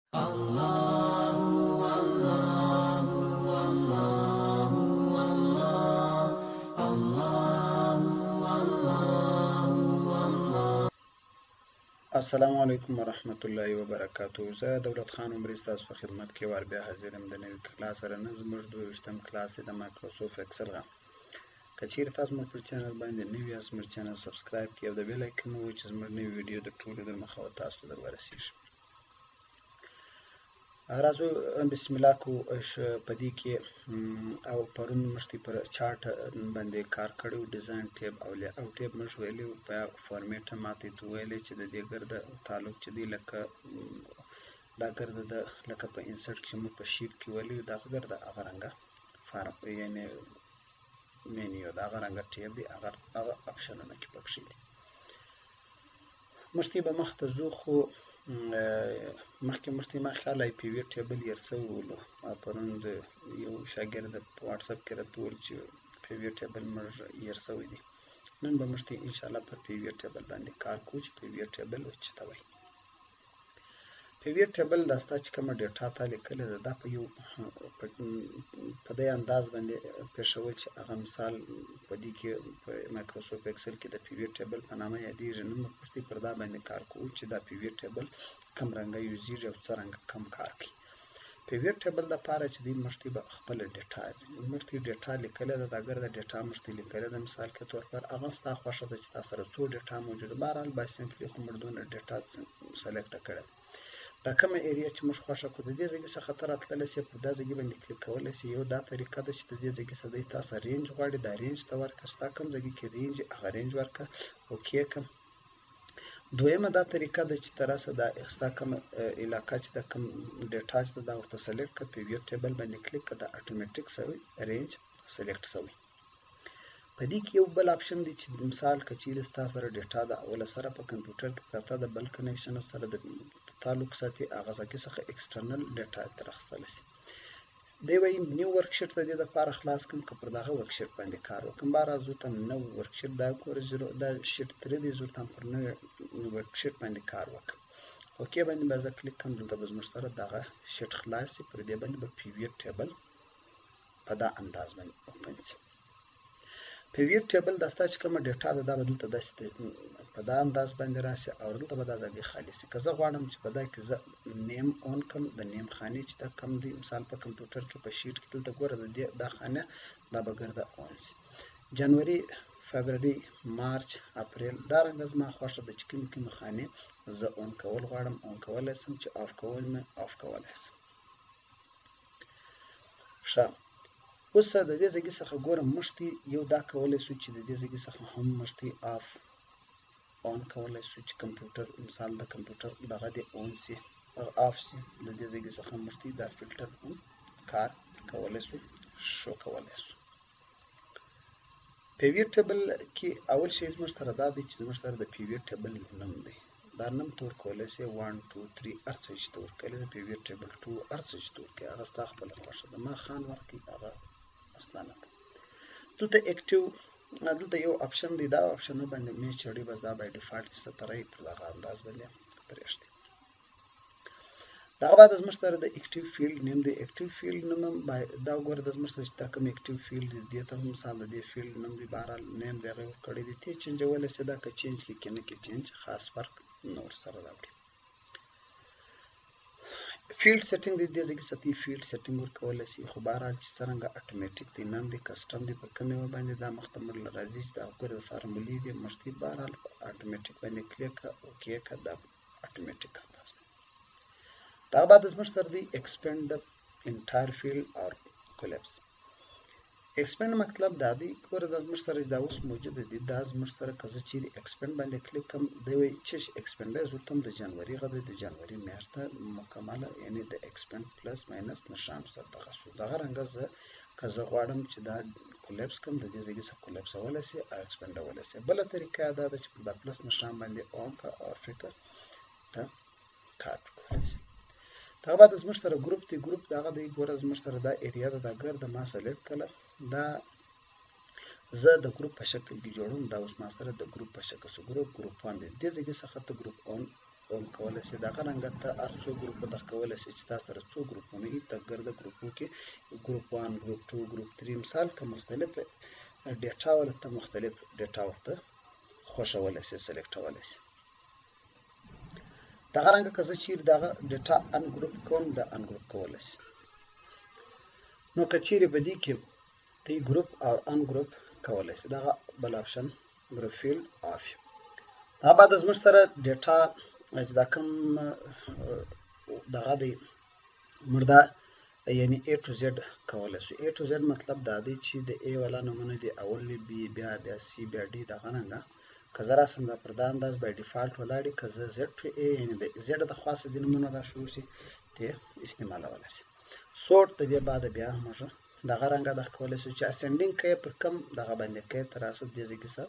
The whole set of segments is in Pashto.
السلام علیکم ورحمت الله وبرکاتو. زه دولت خان عمري ستاسو په خدمت کې وار بیا حاضر یم د نوي کلاس سره. نن زموږ 22م کلاس دی د مایکروسافټ اکسل غا. که چیرې تاسو زموږ پر چینل باندې نوي یاست، زموږ چینل سبسکرایب کړئ او د بیل آیکن ووهئ چې زموږ نوي ویډیو د ټولو در مخه تاسو ته در ورسیږي. راځو بسم الله کو په دې کې او پرون مشتي پر چارت باندې کار کړو، ډیزاین ټیب او لی اوټ ټیب مش ویلو په فارمیټ ماته تو ویلې چې د دې ګرد تعلق چې دی لکه دا ګرد د لکه په انسرټ کې مو په شیټ کې ویلې دا ګرد هغه رنګه فارم یعنی مینیو دا هغه رنګه ټیب دی، هغه اپشنونه کې پکې دي. مشتي به مخ ته زو خو مخکې ما خیال آی پی وی ټیبل یې سوي ولو پرون د یو شاګرد په واتس اپ کې راته وویل چې پی وی ټیبل موږ یې سوي دي. نن به موږ ان شاء الله په پی وی ټیبل باندې کار کوو چې پی وی ټیبل څه ته وایي. پی وی ټیبل دا ستاسو چې کومه ډیټا ته لیکل ده دا په یو په دې انداز باندې پېښول چې هغه مثال په دې کې په مایکروسافټ اکسل کې د پی وی ټیبل په نامه یادېږي. نن موږ پر دا باندې کار کوو چې دا پی وی ټیبل کم رنګه یوزیږي او څه رنګه کم کار کوي. پی وی ټیبل لپاره چې دی مشتي به خپل ډیټا ډیټا لیکل ده، دا ګرځي ډیټا مشتي لیکل ده. مثال کې تور پر هغه ستا خوښه ده چې تاسو سره څو ډیټا موجوده بهرحال با سمپلی خو مردونه ډیټا سلیکټ کړل. دا کومه ایریا چې موږ خوښه کو د دې ځای څخه خطر اتللی سي په دا ځای باندې کلیک کولای سي. یو دا طریقه ده چې د دې ځای څخه تاسو رینج غواړي، دا رینج ته ورکړه، ستا کوم ځای کې رینج هغه رینج ورکړه اوکې کوم. دویمه دا طریقه ده چې تراسه دا ستا کوم علاقه چې د کوم ډیټا چې دا ورته سلیکټ کړه پی وی ټیبل باندې کلیک کړه، دا اتوماتیک سوي رینج سلیکټ سوي. په دې کې یو بل اپشن دی چې مثال کچیر ستا سره ډیټا دا اول سره په کمپیوټر کې پرته د بل کنیکشن سره د تعلق ساتي هغه څخه ایکسټرنل ډیټا تر اخیستل شي. دی وايي نیو ورکشیټ د دې لپاره خلاص کوم که پر دغه ورکشیټ باندې کار وکم. بار ازو ته نو ورکشیټ دا کور زیرو دا شیټ 3 دی، زو ته پر نو ورکشیټ باندې کار وکم. اوکې باندې به زه کلیک کوم، دلته به زموږ سره دغه شیټ خلاص شي. پر دې باندې به پی وی ټیبل په دا انداز باندې اوپن شي. پی وی ټیبل د ستاسو کوم ډیټا ده دا دلته داسې په دا انداز باندې راسي او دلته به دا ځای خالی شي. که زه غواړم چې په دا کې زه نیم اون کوم، د نیم خانې چې دا کم دی مثال په کمپیوټر کې په شیټ کې دلته ګوره دا خانه دا به ګرده اون شي. جنوري، فبروري، مارچ، اپریل دا رنګ زما خوښه ده چې کوم خانې زه اون کول غواړم اون کولای سم، چې آف کول مې آف کولای سم. ښه اوس د دې ځای څخه ګورم مشتي یو دا کولای شو چې د دې ځای څخه هم مشتي آف اون کولای شو چې کمپیوټر مثال د کمپیوټر دغه دی اون سي آف سي. د دې ځای څخه مشتي دا فلټر هم کار کولای شو شو کولای شو. پی وی ټیبل کې اول شی زموږ سره دا دی چې زموږ سره د پی وی ټیبل نوم دی. دا نوم تور کولای شي 1 2 3 ارڅ چې تور کړي د پی وی ټیبل 2 ارڅ چې تور کړي هغه ستا خپل خوښه ده. ما خان ورکړي هغه اصلانه دلته اکټیو دلته یو اپشن دی، دا اپشن باندې می چړي بس دا بای ډیفالت سترای پر دغه انداز باندې پرېښتي. دا بعد زموږ سره د اکټیو فیلډ نیم دی. اکټیو فیلډ نوم دا ګوره د زموږ سره چې دا کوم اکټیو فیلډ دی ته مثال د دې فیلډ نوم دی بهرحال نیم دغه کړی دی ته چینجولای شي. دا که چینج کې کنه کې چینج خاص فرق نور سره راوړي. فیلډ سیټینګ د دې ځای ستې فیلډ سیټینګ ورکول شي، خو بهرحال چې څنګه اتوماتیک دی نن دی کسٹم دی په کومه باندې دا مختمر راځي چې دا ګوره د فارمولې دی مشتي بهرحال اتوماتیک باندې کلیک اوکې کړه اتوماتیک. دا بعد زموږ سره دی ایکسپاند د انټایر فیلډ اور کولیپس. ایکسپاند مطلب دا دی ګوره د زموږ سره دا اوس موجود دی دا زموږ سره کزه چې ایکسپاند باندې کلیک کوم دی وایي چې ایکسپاند زو تم د جنوري غوډه د جنوري میاشته مکمله یعنی د ایکسپاند پلس ماینس نشان سره دغه شو. دغه رنګ زه کزه غواړم چې دا کولیپس کوم د دې ځای څخه کولیپس ولا سي او ایکسپاند ولا سي. بل طریقه دا ده چې د پلس نشان باندې اون کا او فکر ته کار کولی شي. دا بعد زموږ سره ګروپ دی، ګروپ دغه دی ګوره زموږ سره دا ایریا ده دا ګرد ما سلیکټ کړه. دا زه د ګروپ په شکل کې جوړوم. دا اوس ما سره د ګروپ په شکل شو. ګروپ 1 دی دې ځای څخه ته ګروپ 1 کولای شي دغه رنګه ته هر څو ګروپ دغه کولای شي چې تا سره څو ګروپونه وي ته ګرده ګروپو کې ګروپ 1 ګروپ 2 ګروپ 3 مثال که مختلف ډیټا ورته مختلف ډیټا ورته خوښولی شي سلیکټولی شي دغه رنګه که زه چیرې دغه ډیټا ان ګروپ کوم دا ان ګروپ کولی شي نو که چیرې په دې کې ته ګروپ او ان ګروپ کولی شي دغه بل آپشن ګروپ فیلډ آف دا بعد زموږ سره ډیټا چې دا کوم دغه دی موږ دا یعنی A to Z کولی شو A to Z مطلب دا دی چې د A والا نومونه دي اول B بیا C بیا D دغه رنګه که زه راسم دا پر دا انداز بای ډیفالټ ولاړې که زه Z to A یعنی د Z د خاصه دي نومونه را شروع شي ته استعمالولی شي سورټ د دې بعد بیا موږ دغه رنګه دغه کولی شو چې اسنډینګ کوې پر کم دغه باندې کوې ته راسه دې ځای کې څه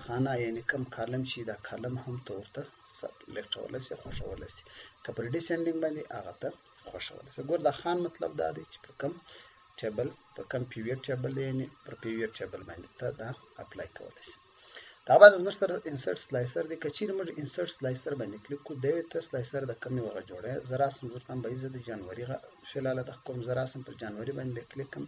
خانه یعنی کم کالم چې دا کالم هم ته ورته سلیکټولی شي خوښولی شي که پر ډیسنډینګ باندې هغه ته خوښولی شي ګور د خان مطلب دا دی چې پر کم ټیبل پر کم پیویډ ټیبل یعنی پر پیویډ ټیبل باندې ته دا اپلای کولی شي دا بعد زموږ سره انسرټ سلایسر دی که چیرې موږ انسرټ سلایسر باندې کلیک کړو دی ته سلایسر د کمې وغه جوړی زه راسم ورته به زه د جنوري فلحاله د کوم زه راسم پر جنوري باندې کلیک کړم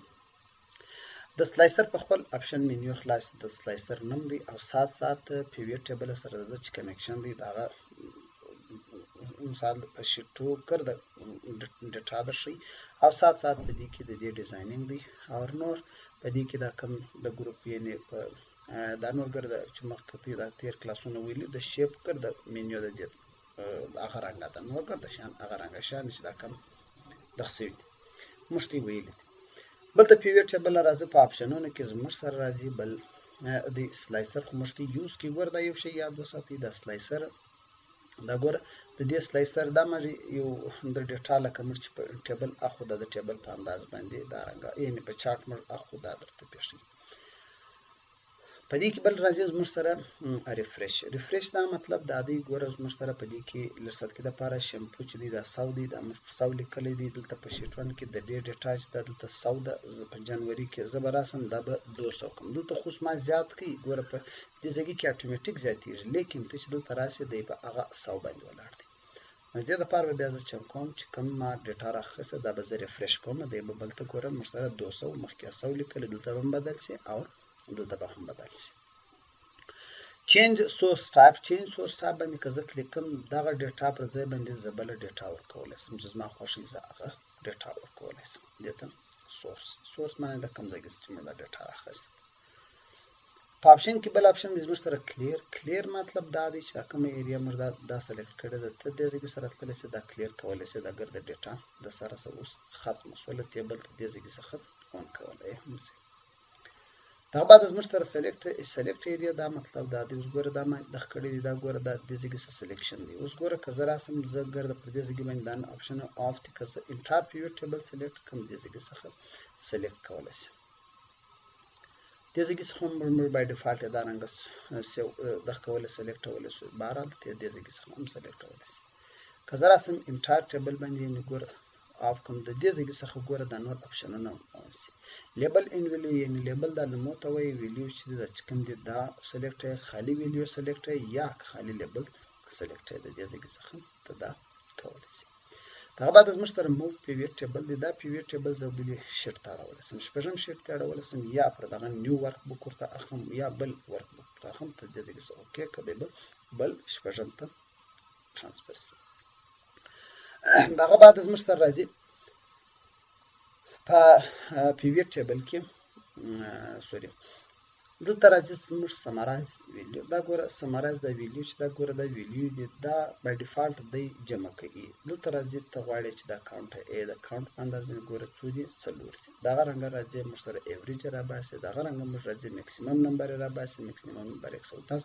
د سلایسر په خپل آپشن مینیو خلاص د سلایسر نوم دی او سات پیویډ ټیبل سره د چې کنیکشن دی دغه مثال په شیټ 2 کړ د ډیټا درشي او سات په دې کې د دې ډیزاینینګ دی او نور په دې کې دا کم د ګروپ یعنی په دا نور ګرځي چې مخکې دا تیر کلاسونه ویلي د شیپ کړ د مینیو د دې هغه رنګ ده نو کړ د شان هغه رنګ شان چې دا کم دخسي مشتي ویلي بل ته پیویډ ټیبل راځي په آپشنونو کې زموږ سره راځي بل د سلایسر خو مشتي یوز کې ور دا یو شی یاد وساتئ د سلایسر دا ګور د دې سلایسر دا مې یو د ډیټا لکه موږ چې په ټیبل اخو د ټیبل په انداز باندې دا رنګ یعنی په چارت موږ اخو دا درته پېښي په دې کې بل راځي زموږ سره ریفریش دا مطلب دا دی ګوره زموږ سره په دې کې لرسل کې د لپاره شیمپو چې دی دا 100 دی دا موږ 100 لیکلی دی دلته په شیټ 1 کې د ډې ډیټا چې دا دلته 100 ده په جنوري کې زه به راسم دا به 200 کوم دلته خو ما زیات کړي ګوره په دې ځای کې اتوماتیک زیاتېږي لیکن ته چې دلته راسې دی په هغه 100 باندې ولاړ دی نو دې لپاره به بیا زه چم کوم چې کوم ما ډیټا راخصه دا به زه ریفریش کوم دی به بلته ګوره موږ سره 200 مخکې 100 لیکلی دلته به بدل شي او دلته به هم بدل شي چینج سورس ټایپ باندې که زه کلیک کوم دغه ډیټا پر ځای باندې زه بله ډیټا ورکولی شم چې زما خوښي زه هغه ډیټا ورکولی شم دې ته سورس معنی د کوم ځای کې چې موږ دا ډیټا راخیستې په آپشن کې بل آپشن دی زموږ سره کلیر مطلب دا دی چې دا کومه ایریا موږ دا سلیکټ کړې ده ته دې ځای کې سره تللی شي دا کلیر کولی شي دا ګرده ډیټا د سره اوس ختم شوله تیبل ته دې ځای کې څخه اون کولی هم شي دا بعد زموږ سره سلیکټ ایریا دا مطلب دا دی اوس ګوره دا ما دغه کړی دی دا ګوره دا دې ځای کې سلیکشن دی اوس ګوره که زه راسم زه ګرده پر دې ځای کې باندې دا آپشن آف دی که زه انټایر پیویډ ټیبل سلیکټ کړم دې ځای کې څخه سلیکټ کولی شم دې ځای کې څخه موږ بای ډیفالټ دا رنګه دغه کولی سلیکټولی شو بهرحال دې ځای کې څخه هم سلیکټولی شي که زه راسم انټایر ټیبل باندې یعنې ګوره آف کړم د دې ځای کې څخه ګوره دا نور آپشنونه هم شي لیبل ان ویلیو یعنی لیبل دا نومو ته وایي ویلیو چې دا چې کوم دی دا سلیکټ خالي ویلیو سلیکټ یا خالي لیبل سلیکټ د دې ځای څخه ته دا کولی شي دا بعد زموږ سره موو پیویډ ټیبل دی دا پیویډ ټیبل زه بلې شیټ ته اړولی شم شپږم شیټ ته اړولی شم یا پر دغه نیو ورک بک ورته اخلم یا بل ورک بک ورته اخلم ته دې ځای کې څه اوکې که به بل شپږم ته ټرانسفر شي دغه بعد زموږ سره راځي په پیویډ ټیبل کې سوري دلته راځي زموږ سمرایز ویلیو دا ګوره سمرایز دا ویلیو چې دا ګوره دا ویلیو دی دا بای ډیفالټ دی جمع کوي دلته راځي ته غواړې چې دا کاونټ د کاونټ په انداز باندې ګوره څو دي 4 دي دغه رنګه راځي موږ سره ایوریج راباسي دغه رنګه موږ راځي میکسیمم نمبر راباسي میکسیمم نمبر 110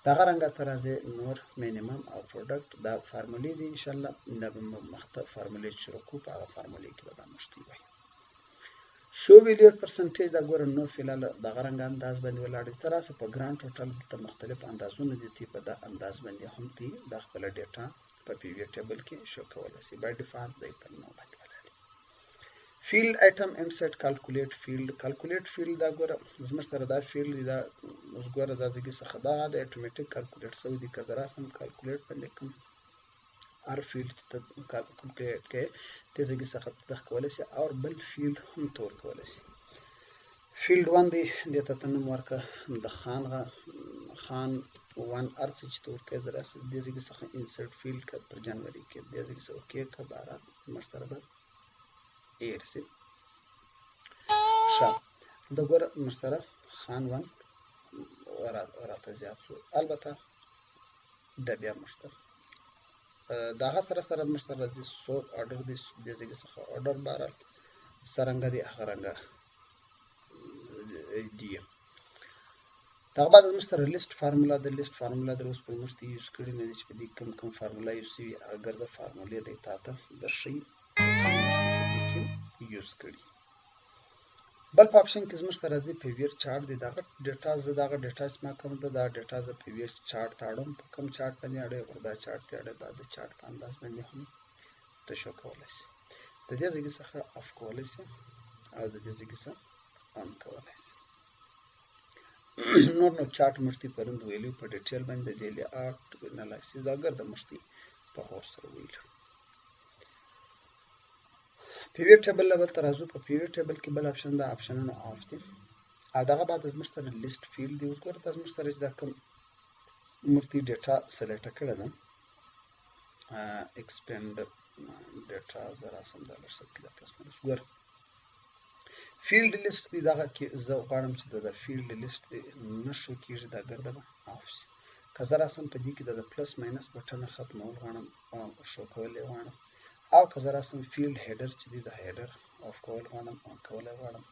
دغه رنګه ته راځي نور مینیمم او پروډکټ دا فارمولې دي ان شاء الله دا به مخته فارمولې شروع کوو په هغه فارمولې کې به دا مشتي وي شو ویلیو پرسنټیج دا ګوره نو فلحال دغه رنګه انداز باندې ولاړ دی ته راسه په ګران ټوټل ته مختلف اندازونه دي تی په دا انداز باندې هم تی دا خپله ډیټا په پیویډ ټیبل کې شو کولی شي بای ډیفالټ دی په نو باندې ولاړ فیلډ آیټم انسرټ کالکولیټ فیلډ دا ګوره زموږ سره دا فیلډ دی دا اوس ګوره دا ځګي څخه دا د اتوماتیک کالکولیټ شوی دی که زه راسم کالکولیټ باندې کوم هر فیلډ چې ته کالکولیټ کوې دې ځګي څخه دغه کولی شي او بل فیلډ هم ته ورکولی شي فیلډ 1 دی دې ته ته نوم ورکړه د خان 1 هر څه چې ته ورکوې زه راسم دې ځګي څخه انسرټ فیلډ که پر جنوري کې دې ځګي څخه اوکې که باره زموږ سره به ایرسي ښه دا ګوره موږ سره خان 1 راته زیات شو البته دا بیا موږ ته د هغه سره موږ سره د سو آرډر دی دې ځای څخه آرډر بارل څرنګه دی هغه رنګه دی دغه بعد موږ سره لیست فارمولا د لیست فارمولا در اوس په موږ ته یوز کړي نه دي چې په دې کوم فارمولا یوز شوي اگر د فارمولې دی تا ته درښیي یوز کړي بل په اپشن کې زموږ سره راځي پیویر چارت دی دغه ډیټا زه دغه ډیټا چې ما کوم ده دا ډیټا زه پیویر چارت ته اړوم په کوم چارت باندې اړوم دا چارت ته اړوم دا د چارت په انداز باندې هم ته شو کولی شي د دې ځای څخه اف کولی شي او د دې ځای څخه آن کولی شي نور نو چارت مشتي پرند ویلو په ډیټیل باندې د لی آرټ انالایسیس دا ګرځي مشتي په هور سره ویلو پیویر ټیبل لیول ته راځو په پیویر ټیبل کې بل اپشن دا اپشنونه آف دي او دغه بعد زموږ سره لیست فیلډ دی اوس ګوره دا زموږ سره چې دا کوم مفتي ډیټا سلیکټ کړه ده ایکسپینډ ډیټا زه راسم دا لږ څه کلیک کړم ګوره فیلډ لیست دی دغه کې زه غواړم چې د فیلډ لیست نه شو کېږي دا ګرده به آف شي که زه راسم په دې کې د پلس ماینس بټن ختمول غواړم شو کول یې غواړم او که زه راسم فیلډ هیډر چې دی د هیډر آف کول غواړم آن کولی غواړم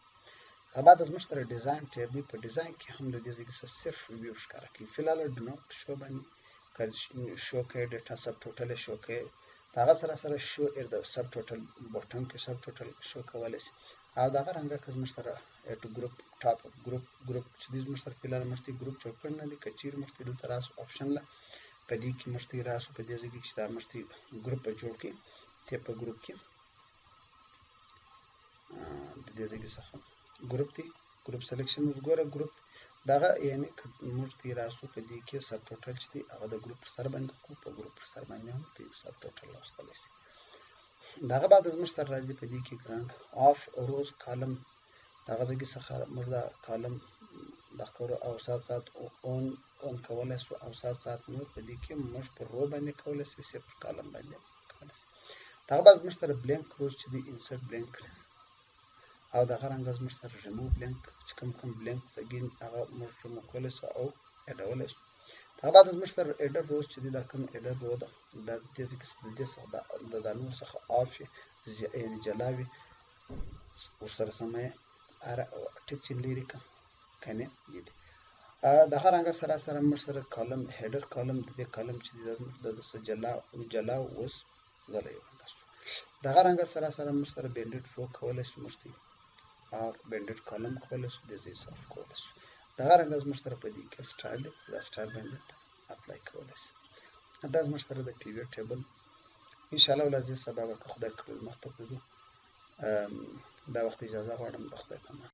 که بعد زموږ سره ډیزاین ټیب دی په ډیزاین کې هم د دې ځای څخه صرف ویو ښکاره کوي فلحال ډو ناټ شو باندې که شو کوي ډیټا سب ټوټل شو کوي د هغه سره شو د سب ټوټل بټن کې سب ټوټل شو کولی شي او دغه رنګه که زموږ سره ټو ګروپ ټاپ ګروپ چې دی زموږ سره فلحال موږ ته ګروپ جوړ کړی نه دی که چیرې موږ ته دلته راسو آپشن له په دې کې موږ ته راسو په دې ځای کې چې دا موږ ته ګروپ به جوړ کړي ته په ګروپ کې د دې ځای څخه ګروپ دی ګروپ سلیکشن اوس ګوره ګروپ دغه یعنی موږ ته راسو په دې کې سب ټوټل چې دی هغه د ګروپ پر سر باندې کو په ګروپ پر سر باندې هم ته سب ټوټل راوستلی شي دغه بعد زموږ سره راځي په دې کې ګراند آف روز کالم دغه ځای څخه موږ دا کالم د کورو او سات اون کولی شو او سات نور په دې کې موږ په رو باندې کولی شي صرف کالم باندې کولی شي دغه بعد زموږ سره بلینک روز چې دی انسرټ بلینک او دغه رنګه زموږ سره ریموو بلینک چې کوم بلینک اګین هغه موږ ریموو کولی شو او اډولی شو دغه بعد زموږ سره ایډر روز چې دی دا کوم ایډر رو ده دا د دې څخه د نور څخه آف وي یعنې جلا وي ورسره سمه یې ټیک چې لرې که کنې دي دغه رنګه سره موږ سره کالم هیډر کالم د دې کالم چې دی د څه جلا اوس غلی رنګه شو دغه رنګه سره موږ سره بینډیډ رو کولی شو موږ ته او بینډیډ کالم کولی شو د دې صاف کولی شو دغه رنګه زموږ سره په دې کې سټایل دی دا سټایل باندې اپلای کولی شي دا زموږ سره د پیویر ټیبل انشاءالله ولازم سبا به که خدای کړل مخ ته ځو دا وخت اجازه غواړم د خدای په امان